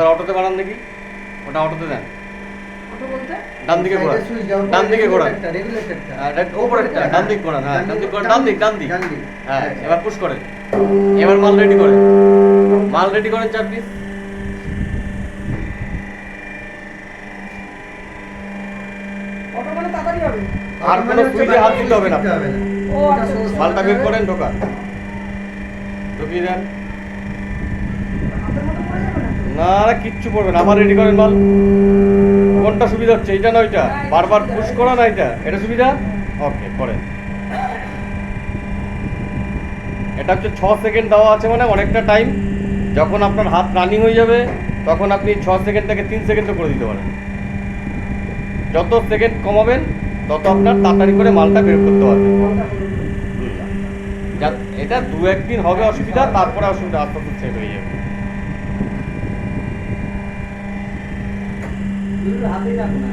একবার অটোতে বাড়ান দেখি, ওটা অটোতে দেন, অটো বলতে ডান দিকে ঘোরান, ডান দিকে ঘোরান, উপরেরটা ডান দিক ঘোরান, হ্যাঁ ডান দিক ঘোরান, ডান দিক, হ্যাঁ এবার পুশ করেন, এবার মাল রেডি করেন, মাল রেডি করেন 4 পিস। অটো মানে তাড়াতাড়ি হবে। আর কোনো সুইচে হাত দিতে হবে না, ও আচ্ছা আচ্ছা। মালটা বের করেন, ঢোকান, ঢুকিয়ে দেন। হাতের মতো পড়ে যাবে না তো? না না কিচ্ছু পড়বে না, আবার রেডি করেন মাল। কোনটা সুবিধা হচ্ছে, এইটা না ওইটা? বারবার পুশ করা না, এটা সুবিধা। ওকে করেন। এটা হচ্ছে 6 সেকেন্ড দেওয়া আছে, মানে অনেকটা টাইম। যখন আপনার হাত রানিং হয়ে যাবে তখন আপনি 6 সেকেন্ড থেকে 3 সেকেন্ডও করে দিতে পারেন। যত সেকেন্ড কমাবেন তত আপনার তাড়াতাড়ি করে মালটা বের করতে পারবেন। এটা 2-1 দিন হবে অসুবিধা, তারপরে অসুবিধা আস্তে আস্তে সেট হয়ে যাবে। হাতে যাবে না।